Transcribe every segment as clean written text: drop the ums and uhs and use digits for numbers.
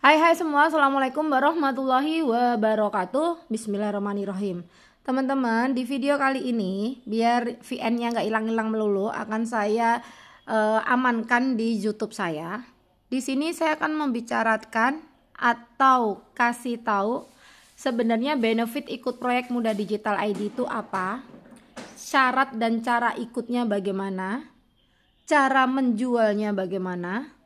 Hai semua, Assalamualaikum warahmatullahi wabarakatuh. Bismillahirrahmanirrahim. Teman-teman, di video kali ini biar VN-nya nggak hilang-hilang melulu, akan saya amankan di YouTube saya. Di sini saya akan membicarakan atau kasih tahu sebenarnya benefit ikut proyek Muda Digital ID itu apa, syarat dan cara ikutnya bagaimana, cara menjualnya bagaimana.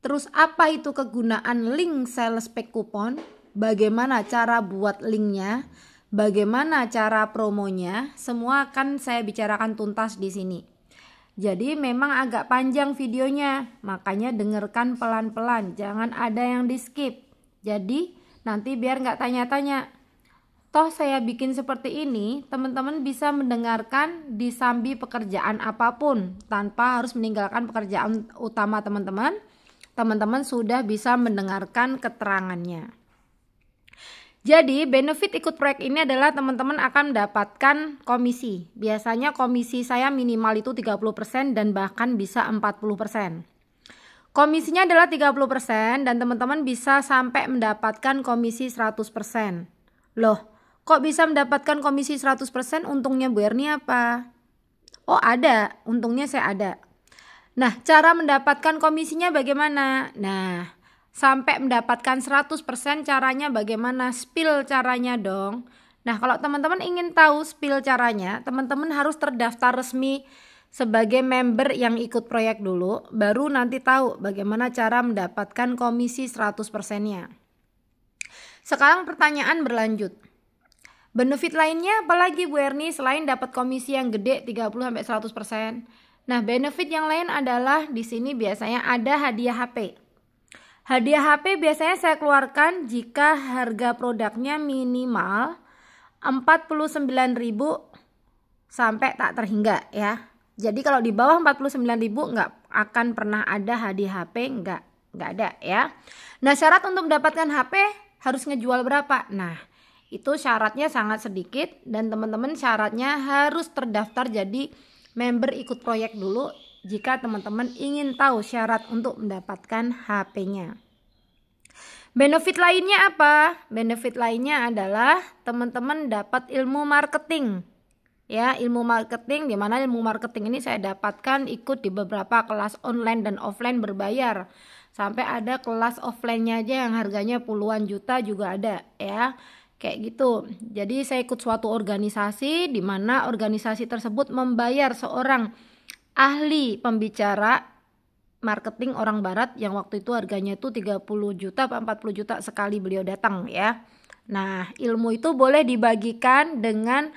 Terus apa itu kegunaan link sales pack kupon, bagaimana cara buat linknya, bagaimana cara promonya, semua akan saya bicarakan tuntas di sini. Jadi memang agak panjang videonya, makanya dengarkan pelan-pelan, jangan ada yang di skip. Jadi nanti biar nggak tanya-tanya. Toh saya bikin seperti ini, teman-teman bisa mendengarkan di sambi pekerjaan apapun tanpa harus meninggalkan pekerjaan utama teman-teman. Teman-teman sudah bisa mendengarkan keterangannya. Jadi benefit ikut proyek ini adalah teman-teman akan mendapatkan komisi. Biasanya komisi saya minimal itu 30% dan bahkan bisa 40%. Komisinya adalah 30% dan teman-teman bisa sampai mendapatkan komisi 100%. Loh, kok bisa mendapatkan komisi 100%? Untungnya Bu Erni apa? Oh ada, untungnya saya ada. Nah, cara mendapatkan komisinya bagaimana? Nah, sampai mendapatkan 100% caranya bagaimana? Spill caranya dong. Nah, kalau teman-teman ingin tahu spill caranya, teman-teman harus terdaftar resmi sebagai member yang ikut proyek dulu, baru nanti tahu bagaimana cara mendapatkan komisi 100%-nya. Sekarang pertanyaan berlanjut. Benefit lainnya apalagi Bu Erni selain dapat komisi yang gede 30-100%? Nah, benefit yang lain adalah di sini biasanya ada hadiah HP. Hadiah HP biasanya saya keluarkan jika harga produknya minimal 49.000 sampai tak terhingga ya. Jadi kalau di bawah 49.000 nggak akan pernah ada hadiah HP, nggak ada ya. Nah, syarat untuk mendapatkan HP harus ngejual berapa? Nah, itu syaratnya sangat sedikit dan teman-teman syaratnya harus terdaftar jadi member ikut proyek dulu jika teman-teman ingin tahu syarat untuk mendapatkan HP-nya. Benefit lainnya apa? Benefit lainnya adalah teman-teman dapat ilmu marketing. Ya, ilmu marketing, di mana ilmu marketing ini saya dapatkan ikut di beberapa kelas online dan offline berbayar. Sampai ada kelas offline-nya aja yang harganya puluhan juta juga ada ya. Kayak gitu. Jadi saya ikut suatu organisasi di mana organisasi tersebut membayar seorang ahli pembicara marketing orang barat yang waktu itu harganya itu 30 juta atau 40 juta sekali beliau datang ya. Nah, ilmu itu boleh dibagikan dengan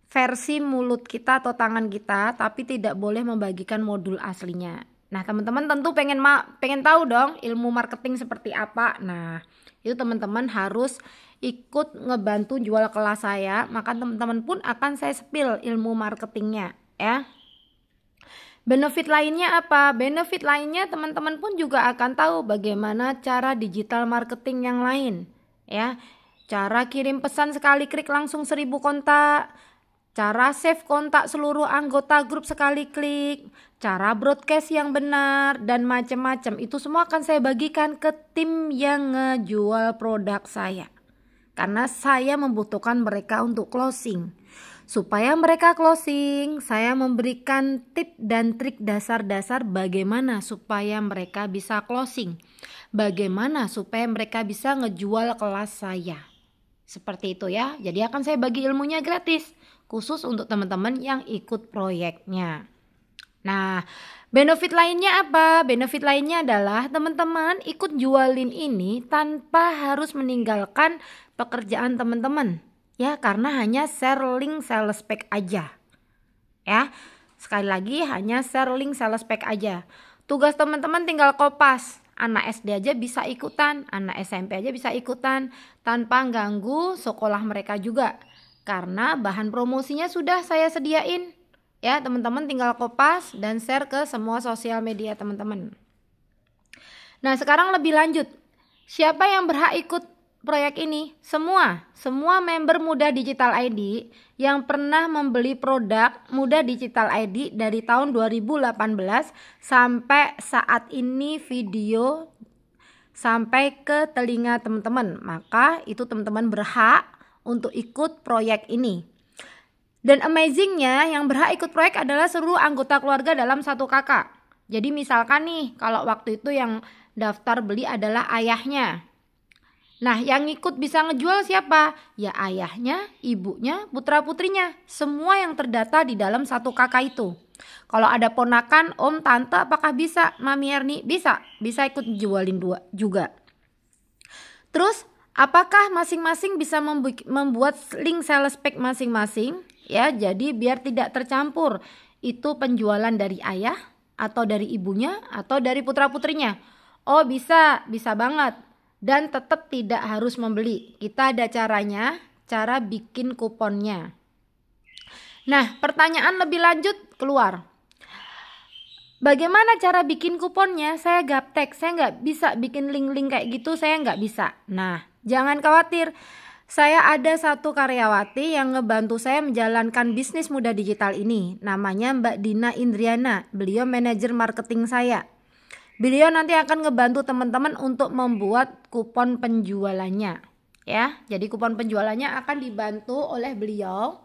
versi mulut kita atau tangan kita, tapi tidak boleh membagikan modul aslinya. Nah, teman-teman tentu pengen tahu dong ilmu marketing seperti apa. Nah, itu teman-teman harus ikut ngebantu jual kelas saya, maka teman-teman pun akan saya spill ilmu marketingnya ya. Benefit lainnya apa? Benefit lainnya teman-teman pun juga akan tahu bagaimana cara digital marketing yang lain ya. Cara kirim pesan sekali klik langsung 1000 kontak, cara save kontak seluruh anggota grup sekali klik, cara broadcast yang benar dan macam-macam. Itu semua akan saya bagikan ke tim yang ngejual produk saya. Karena saya membutuhkan mereka untuk closing. Supaya mereka closing, saya memberikan tip dan trik dasar-dasar bagaimana supaya mereka bisa closing. Bagaimana supaya mereka bisa ngejual kelas saya. Seperti itu ya. Jadi akan saya bagi ilmunya gratis. Khusus untuk teman-teman yang ikut proyeknya. Nah, benefit lainnya apa? Benefit lainnya adalah teman-teman ikut jualin ini tanpa harus meninggalkan pekerjaan teman-teman. Ya, karena hanya share link sales pack aja. Ya, sekali lagi hanya share link sales pack aja. Tugas teman-teman tinggal kopas. Anak SD aja bisa ikutan, anak SMP aja bisa ikutan tanpa ganggu sekolah mereka juga. Karena bahan promosinya sudah saya sediain. Ya, teman-teman tinggal kopas dan share ke semua sosial media teman-teman. Nah, sekarang lebih lanjut. Siapa yang berhak ikut proyek ini? Semua member Muda Digital ID yang pernah membeli produk Muda Digital ID dari tahun 2018 sampai saat ini video sampai ke telinga teman-teman, maka itu teman-teman berhak untuk ikut proyek ini. Dan amazingnya, yang berhak ikut proyek adalah seluruh anggota keluarga dalam satu kakak. Jadi misalkan nih, kalau waktu itu yang daftar beli adalah ayahnya. Nah, yang ikut bisa ngejual siapa? Ya ayahnya, ibunya, putra-putrinya. Semua yang terdata di dalam satu kakak itu. Kalau ada ponakan, om, tante, apakah bisa? Mami Erni? Bisa ikut jualin juga. Terus, apakah masing-masing bisa membuat link sales pack masing-masing? Ya, jadi biar tidak tercampur itu penjualan dari ayah atau dari ibunya atau dari putra-putrinya. Oh, bisa banget. Dan tetap tidak harus membeli. Kita ada caranya, cara bikin kuponnya. Nah, pertanyaan lebih lanjut keluar. Bagaimana cara bikin kuponnya? Saya gaptek, saya nggak bisa bikin link-link kayak gitu, saya nggak bisa. Nah, jangan khawatir. Saya ada satu karyawati yang ngebantu saya menjalankan bisnis muda digital ini. Namanya Mbak Dina Indriana. Beliau manajer marketing saya. Beliau nanti akan ngebantu teman-teman untuk membuat kupon penjualannya. Ya, jadi kupon penjualannya akan dibantu oleh beliau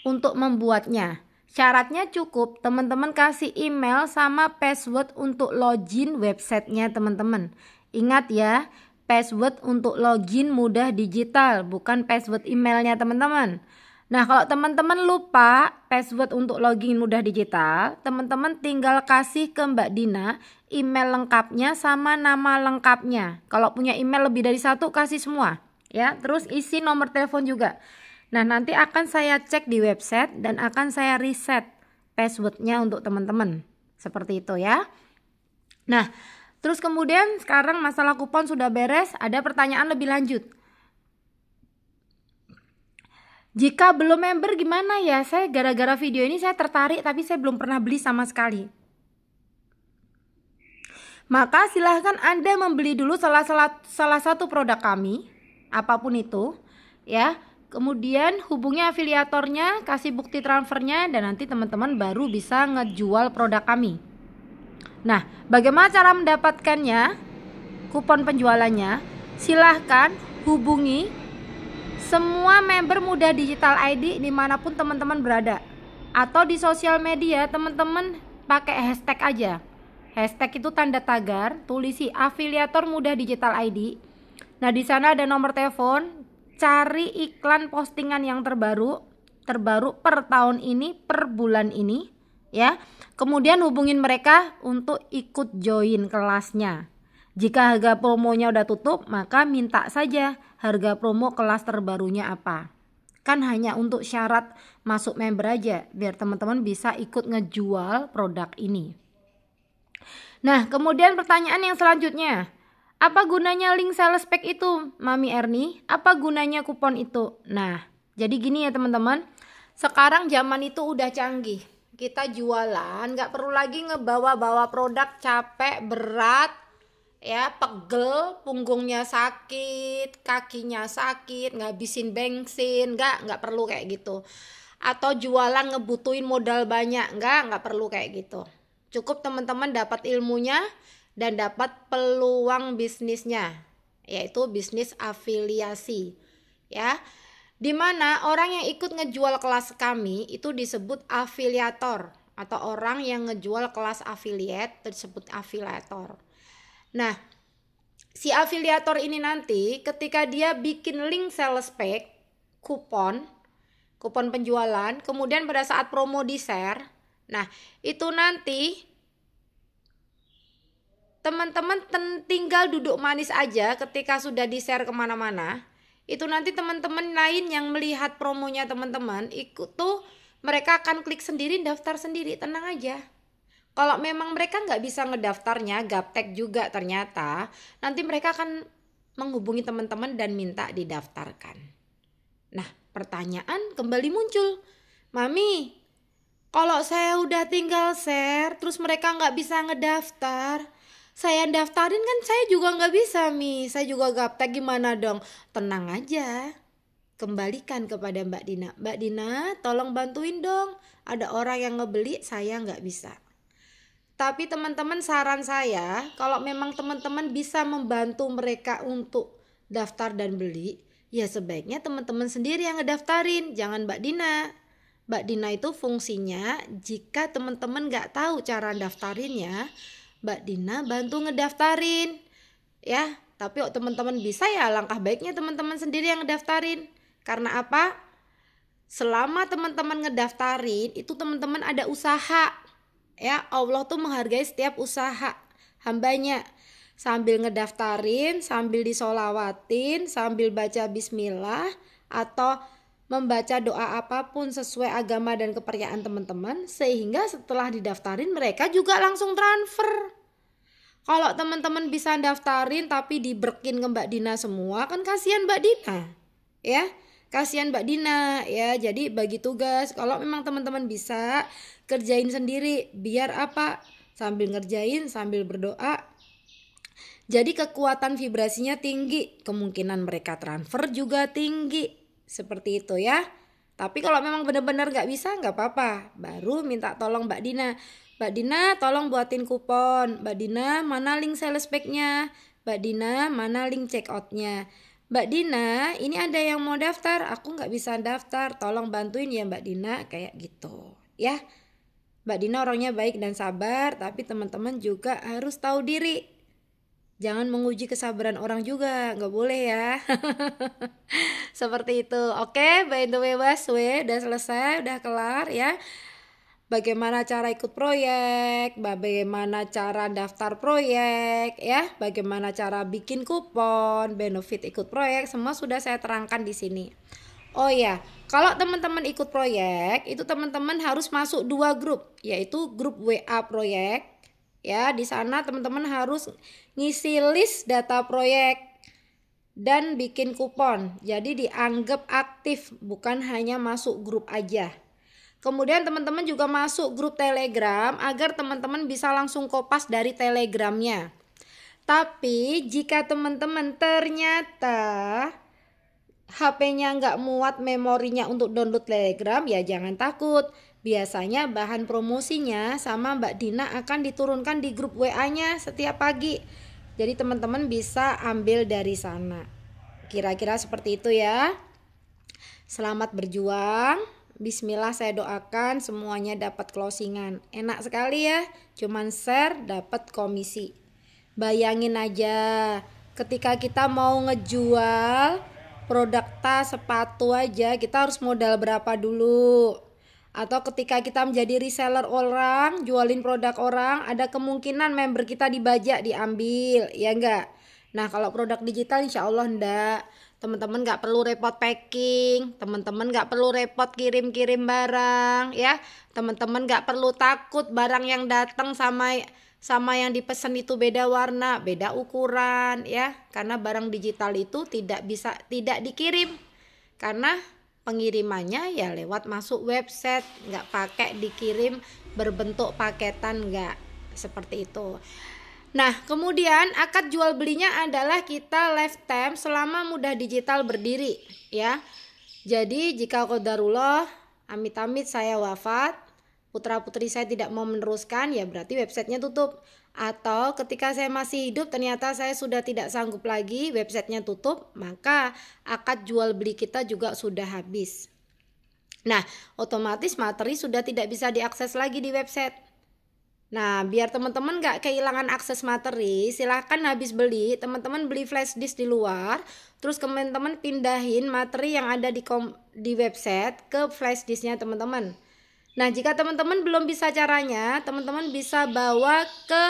untuk membuatnya. Syaratnya cukup teman-teman kasih email sama password untuk login websitenya teman-teman. Ingat ya, password untuk login mudah digital, bukan password emailnya teman-teman. Nah, kalau teman-teman lupa password untuk login mudah digital, teman-teman tinggal kasih ke Mbak Dina email lengkapnya sama nama lengkapnya. Kalau punya email lebih dari satu, kasih semua ya. Terus isi nomor telepon juga. Nah, nanti akan saya cek di website dan akan saya reset passwordnya untuk teman-teman. Seperti itu ya. Nah, terus kemudian sekarang masalah kupon sudah beres, ada pertanyaan lebih lanjut. Jika belum member gimana ya? Saya gara-gara video ini saya tertarik tapi saya belum pernah beli sama sekali. Maka silahkan Anda membeli dulu salah satu produk kami, apapun itu ya. Kemudian hubungi afiliatornya, kasih bukti transfernya, dan nanti teman-teman baru bisa ngejual produk kami. Nah, bagaimana cara mendapatkannya? Kupon penjualannya, silahkan hubungi semua member Muda Digital ID dimanapun teman-teman berada. Atau di sosial media teman-teman pakai hashtag aja. Hashtag itu tanda tagar, tulisi afiliator Muda Digital ID. Nah, di sana ada nomor telepon. Cari iklan postingan yang terbaru per tahun ini, per bulan ini ya. Kemudian hubungin mereka untuk ikut join kelasnya. Jika harga promonya udah tutup, maka minta saja harga promo kelas terbarunya apa. Kan hanya untuk syarat masuk member aja, biar teman-teman bisa ikut ngejual produk ini. Nah, kemudian pertanyaan yang selanjutnya. Apa gunanya link sales pack itu, Mami Erni? Apa gunanya kupon itu? Nah, jadi gini ya teman-teman. Sekarang zaman itu udah canggih. Kita jualan gak perlu lagi ngebawa-bawa produk capek, berat, ya, pegel, punggungnya sakit, kakinya sakit, ngabisin bensin, nggak perlu kayak gitu. Atau jualan ngebutuhin modal banyak, nggak perlu kayak gitu. Cukup teman-teman dapat ilmunya dan dapat peluang bisnisnya, yaitu bisnis afiliasi ya. Dimana orang yang ikut ngejual kelas kami itu disebut afiliator, atau orang yang ngejual kelas affiliate disebut afiliator. Nah, si afiliator ini nanti ketika dia bikin link sales pack, kupon penjualan, kemudian pada saat promo di share, nah itu nanti teman-teman tinggal duduk manis aja ketika sudah di share kemana-mana. Itu nanti teman-teman lain yang melihat promonya teman-teman, ikut tuh mereka akan klik sendiri, daftar sendiri, tenang aja. Kalau memang mereka nggak bisa ngedaftarnya, gaptek juga ternyata, nanti mereka akan menghubungi teman-teman dan minta didaftarkan. Nah, pertanyaan kembali muncul. Mami, kalau saya udah tinggal share, terus mereka nggak bisa ngedaftar, saya daftarin kan saya juga nggak bisa, Mi. Saya juga gaptek, gimana dong? Tenang aja. Kembalikan kepada Mbak Dina. Mbak Dina, tolong bantuin dong. Ada orang yang ngebeli, saya nggak bisa. Tapi teman-teman, saran saya, kalau memang teman-teman bisa membantu mereka untuk daftar dan beli, ya sebaiknya teman-teman sendiri yang ngedaftarin, jangan Mbak Dina. Mbak Dina itu fungsinya jika teman-teman nggak tahu cara daftarinnya, Mbak Dina bantu ngedaftarin, ya. Tapi kalau teman-teman bisa, ya langkah baiknya teman-teman sendiri yang ngedaftarin. Karena apa? Selama teman-teman ngedaftarin itu teman-teman ada usaha. Ya, Allah tuh menghargai setiap usaha hambanya. Sambil ngedaftarin, sambil disolawatin, sambil baca bismillah, atau membaca doa apapun sesuai agama dan kepercayaan teman-teman, sehingga setelah didaftarin mereka juga langsung transfer. Kalau teman-teman bisa daftarin tapi diberkin ke Mbak Dina semua, kan kasihan Mbak Dina, ya. Kasihan Mbak Dina, ya. Jadi bagi tugas, kalau memang teman-teman bisa, kerjain sendiri. Biar apa? Sambil ngerjain, sambil berdoa. Jadi kekuatan vibrasinya tinggi, kemungkinan mereka transfer juga tinggi. Seperti itu ya. Tapi kalau memang benar-benar gak bisa, gak apa-apa, baru minta tolong Mbak Dina. Mbak Dina tolong buatin kupon. Mbak Dina mana link sales pack-nya? Mbak Dina mana link check out-nya? Mbak Dina, ini ada yang mau daftar, aku nggak bisa daftar, tolong bantuin ya Mbak Dina, kayak gitu ya. Mbak Dina orangnya baik dan sabar, tapi teman-teman juga harus tahu diri. Jangan menguji kesabaran orang juga, nggak boleh ya. Seperti itu. Oke, by the way udah selesai, udah kelar ya. Bagaimana cara ikut proyek, bagaimana cara daftar proyek, ya, bagaimana cara bikin kupon, benefit ikut proyek, semua sudah saya terangkan di sini. Oh ya, kalau teman-teman ikut proyek, itu teman-teman harus masuk 2 grup, yaitu grup WA proyek, ya. Di sana teman-teman harus ngisi list data proyek dan bikin kupon. Jadi dianggap aktif, bukan hanya masuk grup aja. Kemudian teman-teman juga masuk grup Telegram agar teman-teman bisa langsung kopas dari Telegramnya. Tapi jika teman-teman ternyata HP-nya nggak muat memorinya untuk download Telegram, ya jangan takut. Biasanya bahan promosinya sama Mbak Dina akan diturunkan di grup WA-nya setiap pagi. Jadi teman-teman bisa ambil dari sana. Kira-kira seperti itu ya. Selamat berjuang. Bismillah, saya doakan semuanya dapat closingan. Enak sekali ya, cuman share dapat komisi. Bayangin aja, ketika kita mau ngejual produk tas, sepatu aja, kita harus modal berapa dulu. Atau ketika kita menjadi reseller orang, jualin produk orang, ada kemungkinan member kita dibajak, diambil, ya enggak? Nah, kalau produk digital insya Allah enggak. Teman-teman gak perlu repot packing, teman-teman gak perlu repot kirim-kirim barang, ya. Teman-teman gak perlu takut barang yang datang sama yang dipesan itu beda warna, beda ukuran, ya. Karena barang digital itu tidak dikirim, karena pengirimannya ya lewat masuk website, gak pakai dikirim berbentuk paketan, gak seperti itu. Nah, kemudian akad jual belinya adalah kita lifetime selama Mudah Digital berdiri, ya. Jadi jika qadarullah amit-amit saya wafat, putra-putri saya tidak mau meneruskan, ya berarti websitenya tutup. Atau ketika saya masih hidup ternyata saya sudah tidak sanggup lagi, websitenya tutup, maka akad jual beli kita juga sudah habis. Nah, otomatis materi sudah tidak bisa diakses lagi di website. Nah, biar teman-teman gak kehilangan akses materi, silahkan habis beli, teman-teman beli flash disk di luar, terus teman-teman pindahin materi yang ada di website ke flash disknya teman-teman. Nah, jika teman-teman belum bisa caranya, teman-teman bisa bawa ke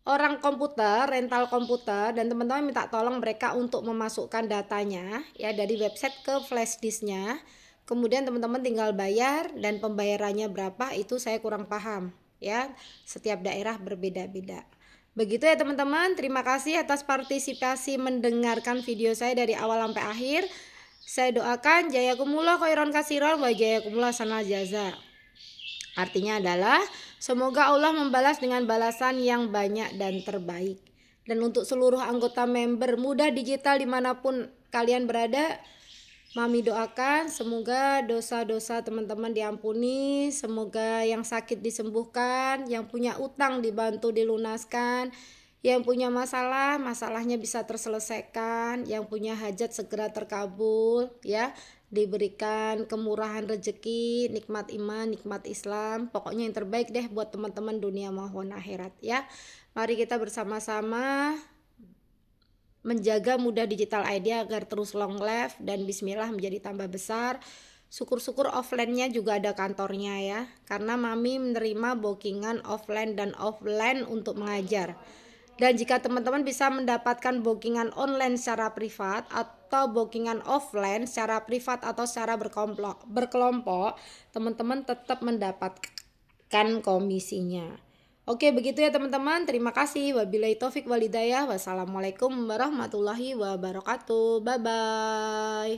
orang komputer, rental komputer, dan teman-teman minta tolong mereka untuk memasukkan datanya ya dari website ke flash disknya. Kemudian teman-teman tinggal bayar, dan pembayarannya berapa itu saya kurang paham ya. Setiap daerah berbeda-beda. Begitu ya teman-teman. Terima kasih atas partisipasi mendengarkan video saya dari awal sampai akhir. Saya doakan jayakumullah khairan katsiran wa jayakumullah sanal jaza. Artinya adalah semoga Allah membalas dengan balasan yang banyak dan terbaik. Dan untuk seluruh anggota member Mudah Digital dimanapun kalian berada, Mami doakan semoga dosa-dosa teman-teman diampuni, semoga yang sakit disembuhkan, yang punya utang dibantu dilunaskan, yang punya masalah, masalahnya bisa terselesaikan, yang punya hajat segera terkabul ya, diberikan kemurahan rezeki, nikmat iman, nikmat Islam, pokoknya yang terbaik deh buat teman-teman dunia maupun akhirat ya. Mari kita bersama-sama menjaga Muda Digital ID agar terus long life dan bismillah menjadi tambah besar. Syukur-syukur offline-nya juga ada kantornya ya, karena Mami menerima bookingan offline dan offline untuk mengajar. Dan jika teman-teman bisa mendapatkan bookingan online secara privat atau bookingan offline secara privat atau secara berkelompok, teman-teman tetap mendapatkan komisinya. Oke, begitu ya teman-teman. Terima kasih. Wabillahi taufik walhidayah. Wassalamualaikum warahmatullahi wabarakatuh. Bye bye.